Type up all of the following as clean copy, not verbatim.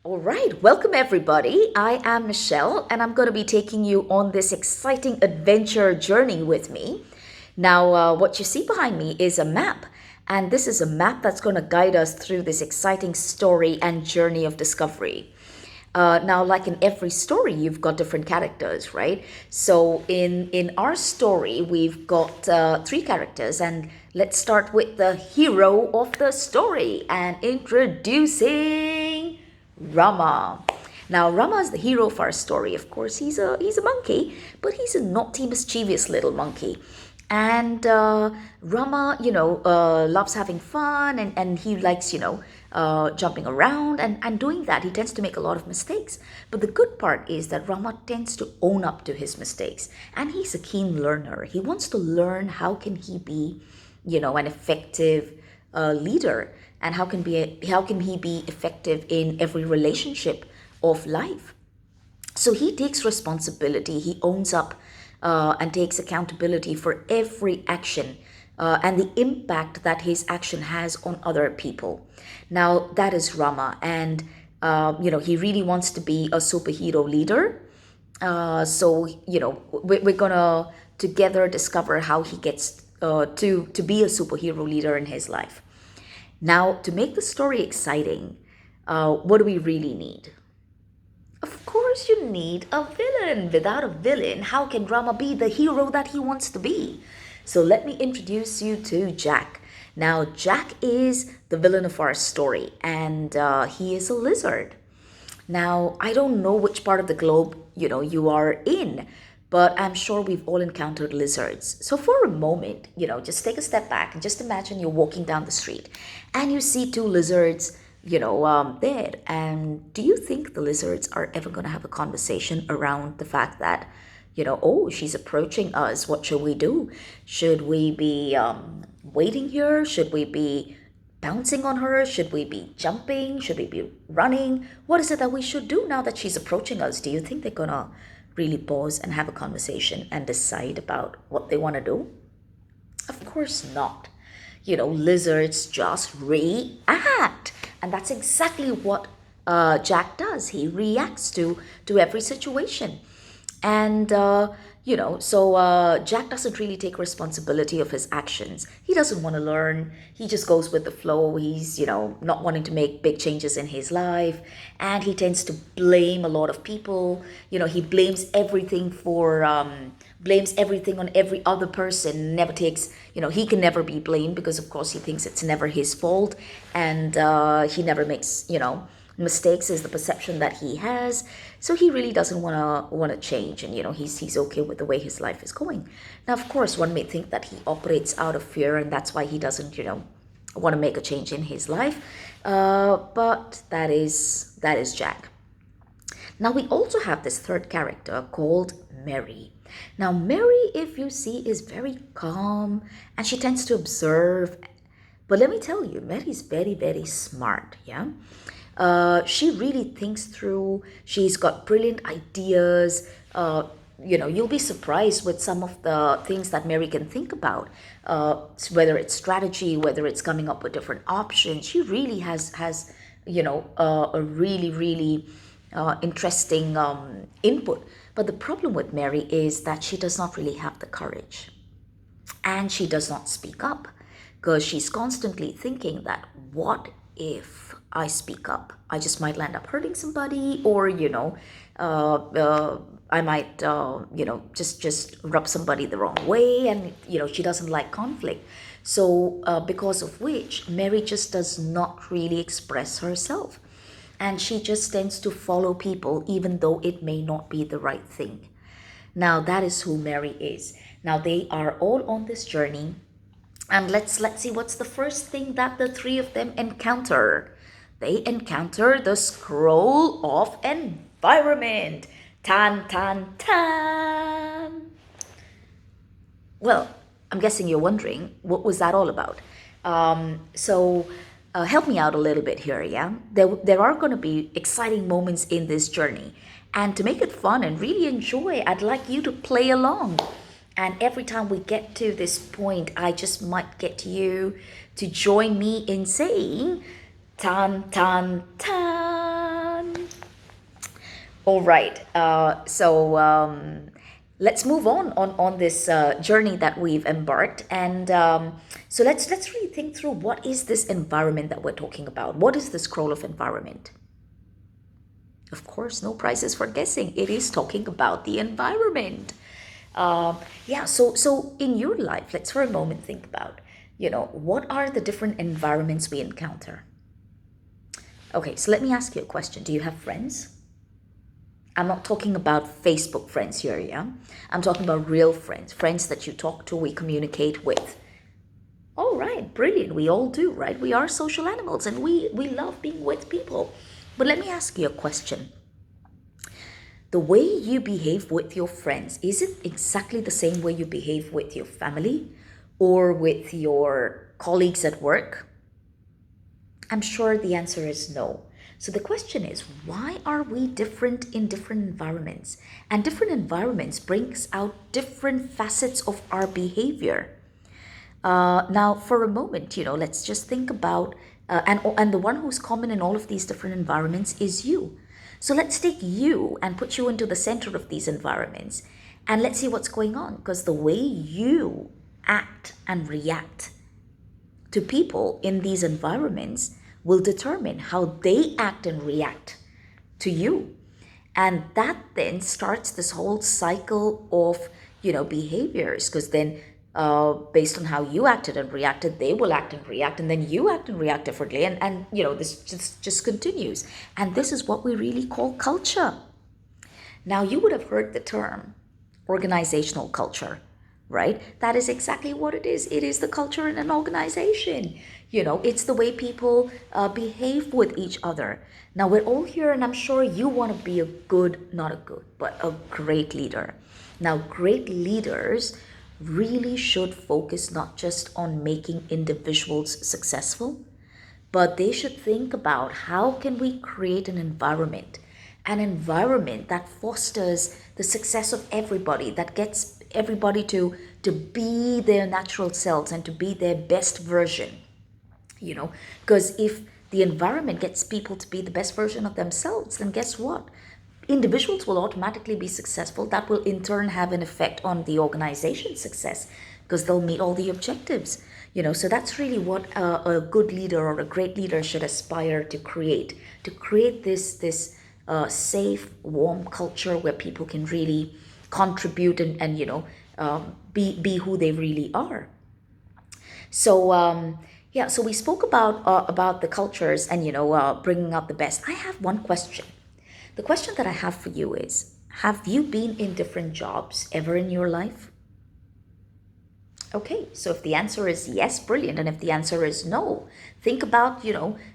All right, welcome everybody. I am Michelle, and I'm going to be taking you on this exciting adventure journey with me. Now, what you see behind me is a map, and this is a map that's going to guide us through this exciting story and journey of discovery. Now, like in every story, you've got different characters, right? So in our story, we've got three characters, and let's start with the hero of the story and introducing Rama. Now, Rama is the hero of our story. Of course, he's a monkey, but he's a naughty, mischievous little monkey. And Rama, loves having fun, and he likes, jumping around, and doing that, he tends to make a lot of mistakes. But the good part is that Rama tends to own up to his mistakes, and he's a keen learner. He wants to learn how can he be, an effective leader, and how can he be effective in every relationship of life. So he takes responsibility, he owns up and takes accountability for every action and the impact that his action has on other people. Now, that is Rama, and he really wants to be a superhero leader. We're gonna together discover how he gets to be a superhero leader in his life. Now, to make the story exciting, what do we really need? Of course, you need a villain. Without a villain, how can Rama be the hero that he wants to be? So, let me introduce you to Jack. Now, Jack is the villain of our story, and he is a lizard. Now, I don't know which part of the globe, you are in, but I'm sure we've all encountered lizards. So for a moment, just take a step back and just imagine you're walking down the street and you see two lizards, there. And do you think the lizards are ever going to have a conversation around the fact that, oh, she's approaching us. What should we do? Should we be waiting here? Should we be bouncing on her? Should we be jumping? Should we be running? What is it that we should do now that she's approaching us? Do you think they're gonna really pause and have a conversation and decide about what they want to do? Of course not. Lizards just react. And that's exactly what Jack does. He reacts to every situation. And, Jack doesn't really take responsibility of his actions. He doesn't want to learn. He just goes with the flow. He's, not wanting to make big changes in his life. And he tends to blame a lot of people. He blames everything blames everything on every other person, never takes, he can never be blamed because, of course, he thinks it's never his fault. And he never makes, mistakes is the perception that he has. So he really doesn't want to change, and he's okay with the way his life is going. Now, of course, one may think that he operates out of fear, and that's why he doesn't want to make a change in his life. But that is Jack. Now we also have this third character called Mary. Now Mary, if you see, is very calm and she tends to observe. But let me tell you, Mary's very, very smart, yeah? She really thinks through. She's got brilliant ideas. You'll be surprised with some of the things that Mary can think about. Whether it's strategy, whether it's coming up with different options. She really has a really, really interesting input. But the problem with Mary is that she does not really have the courage, and she does not speak up because she's constantly thinking that what if I speak up? I just might land up hurting somebody, or I might just rub somebody the wrong way, and she doesn't like conflict. So because of which, Mary just does not really express herself, and she just tends to follow people even though it may not be the right thing. Now that is who Mary is. Now they are all on this journey, and let's see what's the first thing that the three of them encounter. They encounter the scroll of environment. Tan tan tan. Well, I'm guessing you're wondering what was that all about. Help me out a little bit here, yeah? There are going to be exciting moments in this journey. And to make it fun and really enjoy, I'd like you to play along. And every time we get to this point, I just might get you to join me in saying, tan, tan, tan. All right. Let's move on this journey that we've embarked, and so let's really think through what is this environment that we're talking about. What is the scroll of environment? Of course, no prizes for guessing. It is talking about the environment. Yeah. So in your life, let's for a moment think about, what are the different environments we encounter? Okay. So let me ask you a question. Do you have friends? I'm not talking about Facebook friends here, yeah? I'm talking about real friends, friends that you talk to, we communicate with. All right, brilliant. We all do, right? We are social animals and we love being with people. But let me ask you a question. The way you behave with your friends, is it exactly the same way you behave with your family or with your colleagues at work? I'm sure the answer is no. So the question is, why are we different in different environments? And different environments brings out different facets of our behavior. Now, for a moment, let's just think about, and the one who's common in all of these different environments is you. So let's take you and put you into the center of these environments, and let's see what's going on. Because the way you act and react to people in these environments will determine how they act and react to you. And that then starts this whole cycle of, behaviors. Because then, based on how you acted and reacted, they will act and react, and then you act and react differently. And this just continues. And this is what we really call culture. Now, you would have heard the term organizational culture, right? That is exactly what it is. It is the culture in an organization. It's the way people behave with each other. Now, we're all here, and I'm sure you want to be a good, not a good, but a great leader. Now, great leaders really should focus not just on making individuals successful, but they should think about how can we create an environment that fosters the success of everybody, that gets everybody to be their natural selves and to be their best version. Because if the environment gets people to be the best version of themselves, then guess what? Individuals will automatically be successful. That will in turn have an effect on the organization's success because they'll meet all the objectives. So that's really what a good leader or a great leader should aspire to create this safe, warm culture where people can really contribute and be who they really are. So yeah, so we spoke about the cultures and bringing out the best. I have one question. The question that I have for you is: have you been in different jobs ever in your life? Okay, so if the answer is yes, brilliant. And if the answer is no, think about,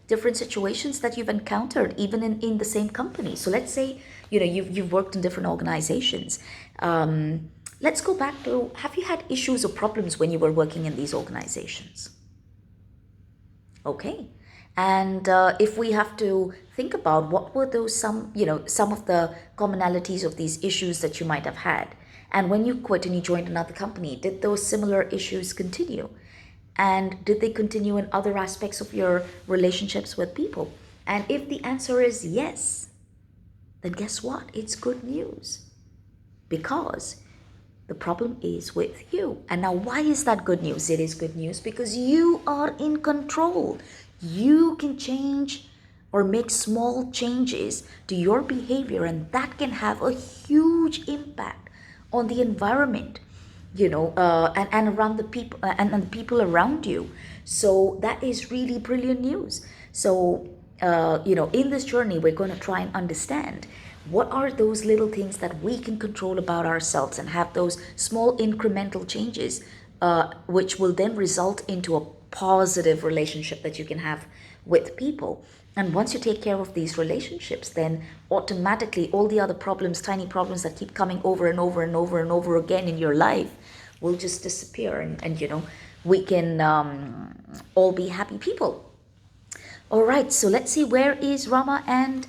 different situations that you've encountered, even in the same company. So let's say, you've worked in different organizations. Let's go back to, have you had issues or problems when you were working in these organizations? Okay. And if we have to think about what were those some of the commonalities of these issues that you might have had, and when you quit and you joined another company, did those similar issues continue? And did they continue in other aspects of your relationships with people? And if the answer is yes, then guess what? It's good news because the problem is with you. And now, why is that good news? It is good news because you are in control. You can change or make small changes to your behavior, and that can have a huge impact on the environment, and around the people and the people around you. So that is really brilliant news. So in this journey, we're going to try and understand what are those little things that we can control about ourselves and have those small incremental changes, which will then result into a positive relationship that you can have with people. And once you take care of these relationships, then automatically all the other problems, tiny problems that keep coming over and over and over and over again in your life will just disappear. And we can all be happy people. All right, so let's see, where is Rama and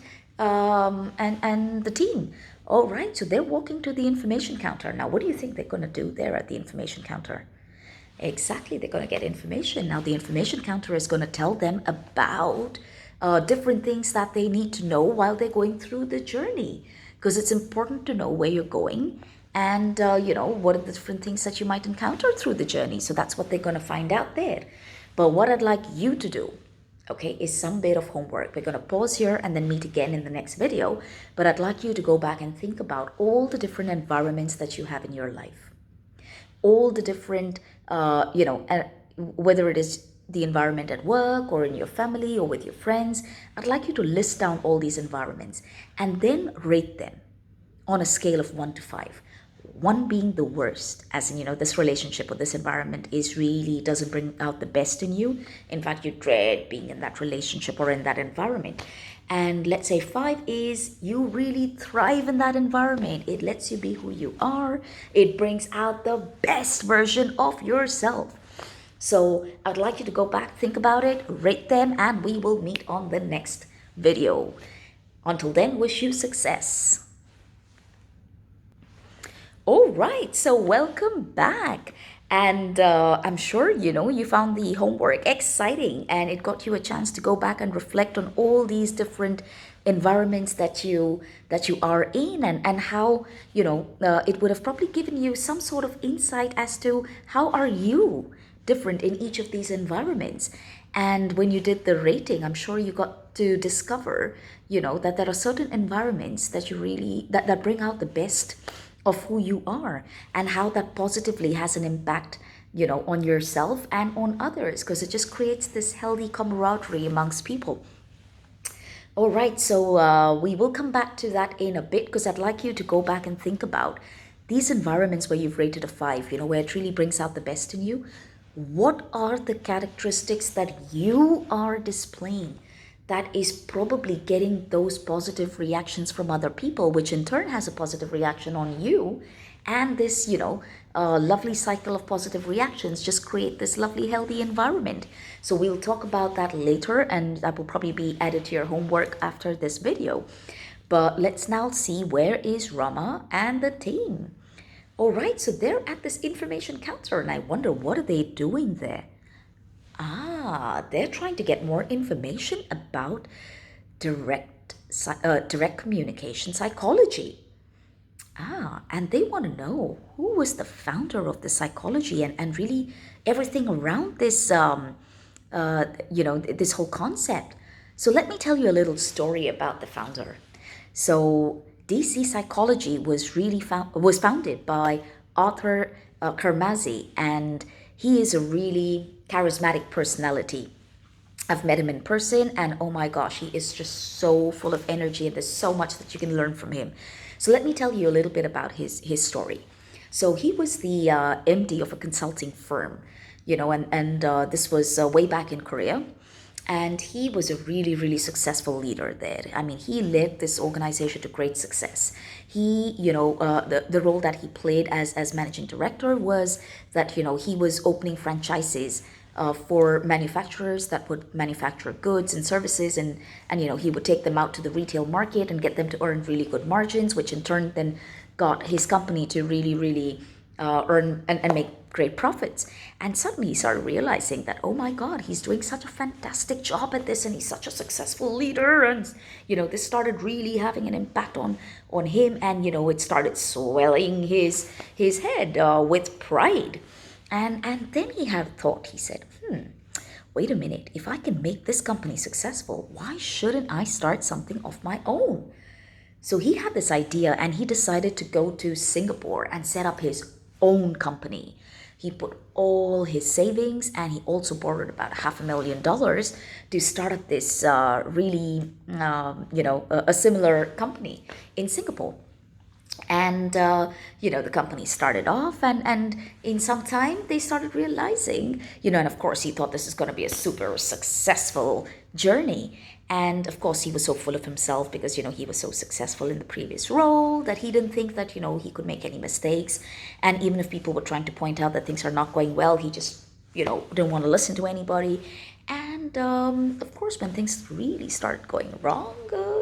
the team? All right, so they're walking to the information counter. Now, what do you think they're going to do there at the information counter? Exactly, they're going to get information. Now, the information counter is going to tell them about different things that they need to know while they're going through the journey. because it's important to know where you're going and, what are the different things that you might encounter through the journey. So that's what they're going to find out there. But what I'd like you to do, okay, is some bit of homework. We're going to pause here and then meet again in the next video. But I'd like you to go back and think about all the different environments that you have in your life, all the different, whether it is the environment at work or in your family or with your friends. I'd like you to list down all these environments and then rate them on a scale of 1 to 5. 1 being the worst, as in, this relationship or this environment doesn't bring out the best in you. In fact, you dread being in that relationship or in that environment. And let's say 5 is you really thrive in that environment. It lets you be who you are. It brings out the best version of yourself. So I'd like you to go back, think about it, rate them, and we will meet on the next video. Until then, wish you success. All right, so welcome back. And I'm sure, you found the homework exciting and it got you a chance to go back and reflect on all these different environments that you are in, and how, it would have probably given you some sort of insight as to how are you different in each of these environments. And when you did the rating, I'm sure you got to discover, that there are certain environments that you really, that bring out the best of who you are, and how that positively has an impact, on yourself and on others, because it just creates this healthy camaraderie amongst people. All right, so we will come back to that in a bit, because I'd like you to go back and think about these environments where you've rated a 5, where it really brings out the best in you. What are the characteristics that you are displaying that is probably getting those positive reactions from other people, which in turn has a positive reaction on you? And this, lovely cycle of positive reactions just create this lovely, healthy environment. So we'll talk about that later, and that will probably be added to your homework after this video. But let's now see where is Rama and the team. All right, so they're at this information counter, and I wonder, what are they doing there? They're trying to get more information about direct communication psychology. And they want to know who was the founder of the psychology, and really everything around this, this whole concept. So let me tell you a little story about the founder. So DC Psychology was founded by Arthur Kermazi, and he is a really charismatic personality. I've met him in person, and oh my gosh, he is just so full of energy, and there's so much that you can learn from him. So let me tell you a little bit about his story. So he was the MD of a consulting firm, and this was way back in Korea. And he was a really, really successful leader there. I mean, he led this organization to great success. He, the role that he played as managing director was that, he was opening franchises for manufacturers that would manufacture goods and services, and he would take them out to the retail market and get them to earn really good margins, which in turn then got his company to really, really earn and make great profits. And suddenly he started realizing that, oh my God, he's doing such a fantastic job at this, and he's such a successful leader. And, this started really having an impact on him. And, it started swelling his head with pride. And then he had a thought. He said, wait a minute, if I can make this company successful, why shouldn't I start something of my own? So he had this idea, and he decided to go to Singapore and set up his own company. He put all his savings, and he also borrowed about $500,000 to start up this really, a similar company in Singapore. And, the company started off, and in some time they started realizing, and of course he thought this is going to be a super successful journey. And of course he was so full of himself because, he was so successful in the previous role that he didn't think that, he could make any mistakes. And even if people were trying to point out that things are not going well, he just, didn't want to listen to anybody. And of course, when things really started going wrong,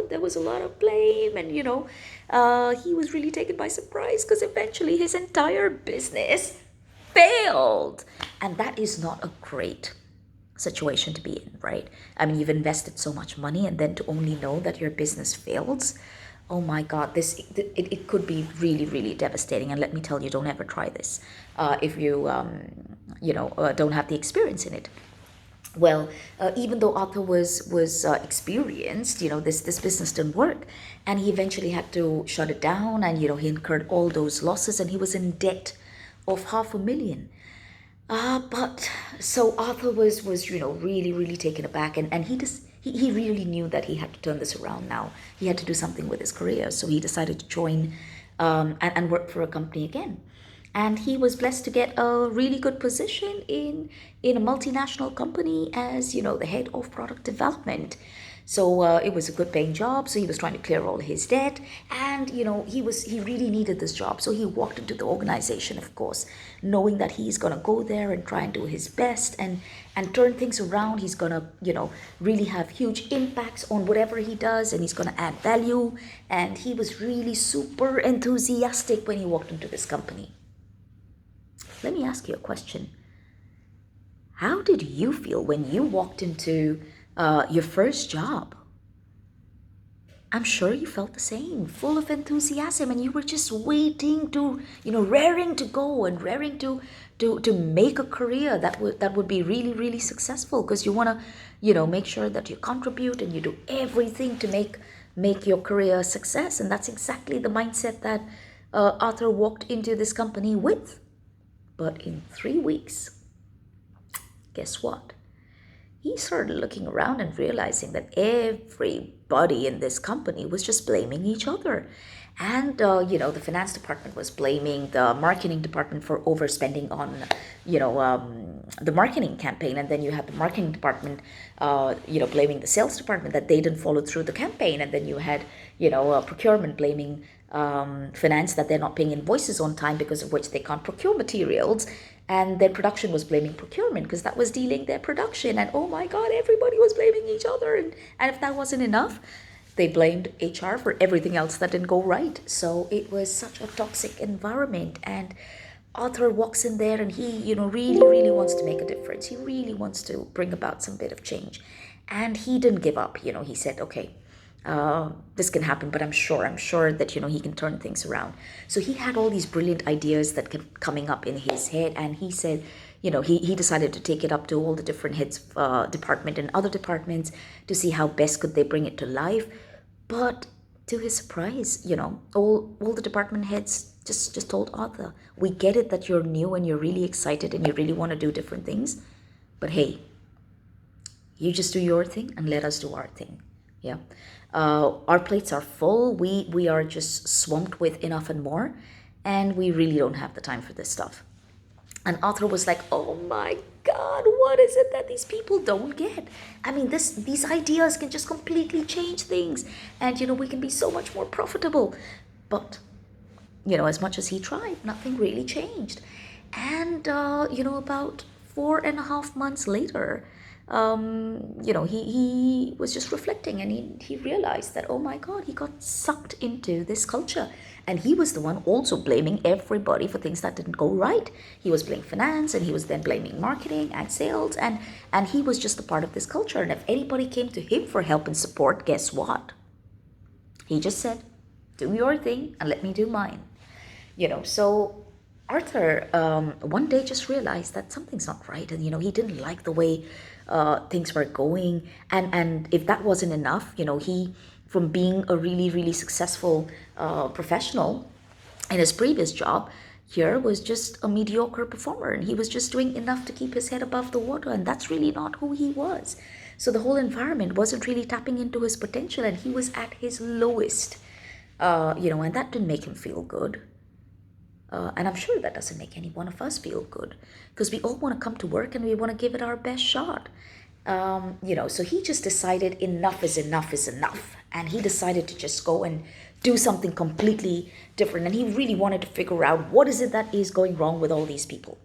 there was a lot of blame, and he was really taken by surprise because eventually his entire business failed. And that is not a great situation to be in, right? I mean, you've invested so much money, and then to only know that your business fails. oh my God, it could be really, really devastating. And let me tell you, don't ever try this if you, don't have the experience in it. Well, even though Arthur was experienced, this business didn't work, and he eventually had to shut it down, and he incurred all those losses, and he was in debt of 500,000. But so Arthur was really, really taken aback, and he really knew that he had to turn this around now. He had to do something with his career, so he decided to join and work for a company again. And he was blessed to get a really good position in a multinational company as the head of product development. So it was a good paying job. So he was trying to clear all his debt, and he really needed this job. So he walked into the organization, of course, knowing that he's gonna go there and try and do his best and turn things around. He's gonna really have huge impacts on whatever he does, and he's gonna add value. And he was really super enthusiastic when he walked into this company. Let me ask you a question. How did you feel when you walked into your first job? I'm sure you felt the same, full of enthusiasm, and you were just waiting to, raring to go and raring to make a career that would be really, really successful, because you want to, make sure that you contribute and you do everything to make your career a success. And that's exactly the mindset that Arthur walked into this company with. But in 3 weeks, guess what? He started looking around and realizing that everybody in this company was just blaming each other. And, the finance department was blaming the marketing department for overspending on, the marketing campaign. And then you had the marketing department, blaming the sales department that they didn't follow through the campaign. And then you had, procurement blaming finance that they're not paying invoices on time, because of which they can't procure materials. And then production was blaming procurement because that was delaying their production. And oh my God, everybody was blaming each other. And if that wasn't enough, they blamed HR for everything else that didn't go right. So it was such a toxic environment. And Arthur walks in there, and he, really, really wants to make a difference. He really wants to bring about some bit of change. And he didn't give up. He said, okay, this can happen, but I'm sure that he can turn things around. So he had all these brilliant ideas that kept coming up in his head, and he said, he decided to take it up to all the different heads of department and other departments to see how best could they bring it to life. But to his surprise, all the department heads just told Arthur, we get it that you're new and you're really excited and you really want to do different things, but hey, you just do your thing and let us do our thing. Yeah. Our plates are full. We are just swamped with enough and more, and we really don't have the time for this stuff. And Arthur was like, oh my God, what is it that these people don't get? I mean, these ideas can just completely change things, and we can be so much more profitable. But as much as he tried, nothing really changed. And about 4.5 months later, he was just reflecting, and he realized that, oh my God, he got sucked into this culture. And he was the one also blaming everybody for things that didn't go right. He was blaming finance, and he was then blaming marketing and sales, and he was just a part of this culture. And if anybody came to him for help and support, guess what? He just said, do your thing and let me do mine. So Arthur one day just realized that something's not right, and he didn't like the way things were going. And if that wasn't enough, he, from being a really, really successful professional in his previous job, here was just a mediocre performer, and he was just doing enough to keep his head above the water, and that's really not who he was. So the whole environment wasn't really tapping into his potential, and he was at his lowest, and that didn't make him feel good. And I'm sure that doesn't make any one of us feel good, because we all want to come to work and we want to give it our best shot. So he just decided enough is enough is enough. And he decided to just go and do something completely different. And he really wanted to figure out, what is it that is going wrong with all these people?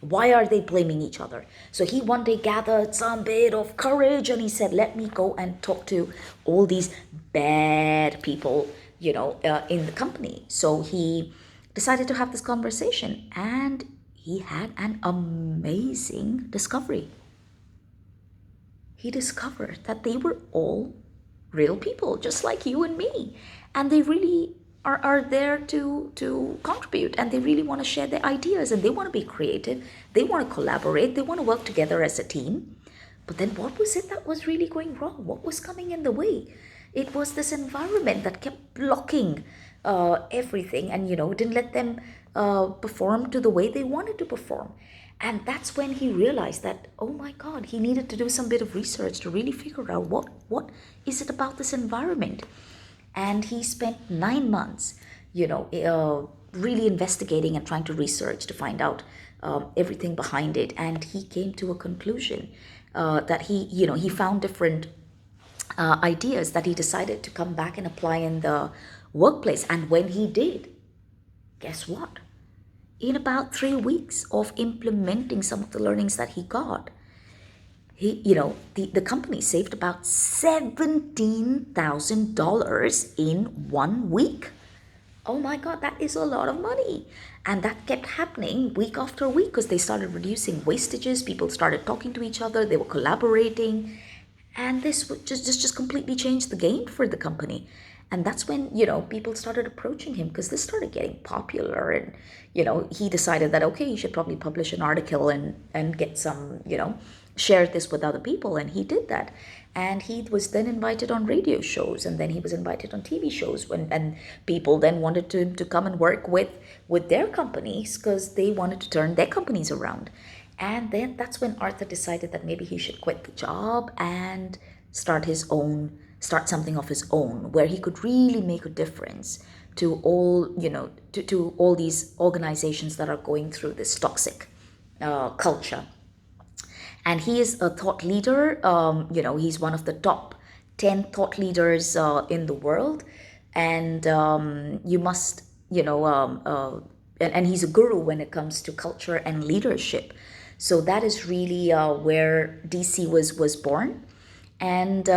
Why are they blaming each other? So he one day gathered some bit of courage, and he said, let me go and talk to all these bad people, in the company. So he decided to have this conversation, and he had an amazing discovery. He discovered that they were all real people just like you and me, and they really are there to contribute, and they really want to share their ideas, and they want to be creative, they want to collaborate, they want to work together as a team. But then what was it that was really going wrong? What was coming in the way? It was this environment that kept blocking everything, and didn't let them perform to the way they wanted to perform. And that's when he realized that, oh my God, he needed to do some bit of research to really figure out what is it about this environment. And he spent 9 months, really investigating and trying to research to find out everything behind it. And he came to a conclusion that he found different ideas that he decided to come back and apply in the workplace. And when he did, guess what? In about 3 weeks of implementing some of the learnings that he got, the company saved about $17,000 in 1 week. Oh my God, that is a lot of money. And that kept happening week after week because they started reducing wastages. People started talking to each other. They were collaborating. And this would just completely changed the game for the company. And that's when, people started approaching him because this started getting popular. And, he decided that, okay, he should probably publish an article and get some, share this with other people. And he did that. And he was then invited on radio shows, and then he was invited on TV shows and people then wanted to come and work with their companies because they wanted to turn their companies around. And then that's when Arthur decided that maybe he should quit the job and start something of his own where he could really make a difference to all, to all these organizations that are going through this toxic culture. And he is a thought leader. He's one of the top 10 thought leaders in the world. And you must, and he's a guru when it comes to culture and leadership. So that is really where DC was born. And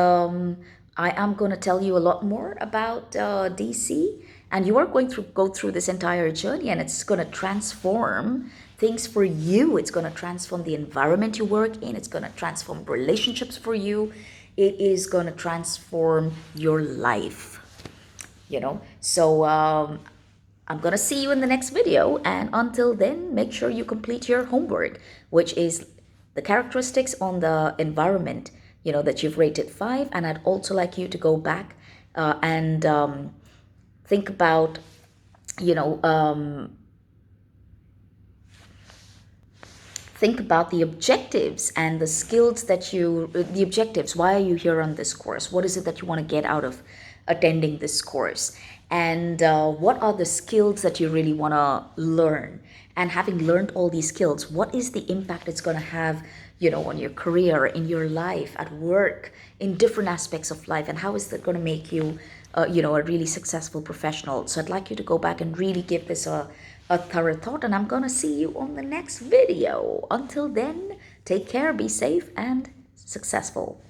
I am going to tell you a lot more about DC. And you are going to go through this entire journey, and it's going to transform things for you. It's going to transform the environment you work in. It's going to transform relationships for you. It is going to transform your life, So I'm going to see you in the next video. And until then, make sure you complete your homework, which is the characteristics on the environment, that you've rated 5. And I'd also like you to go back and think about, think about the objectives and the skills the objectives. Why are you here on this course? What is it that you want to get out of attending this course? And what are the skills that you really want to learn? And having learned all these skills, what is the impact it's going to have, on your career, in your life, at work, in different aspects of life? And how is that going to make you, a really successful professional? So I'd like you to go back and really give this a thorough thought. And I'm going to see you on the next video. Until then, take care, be safe, and successful.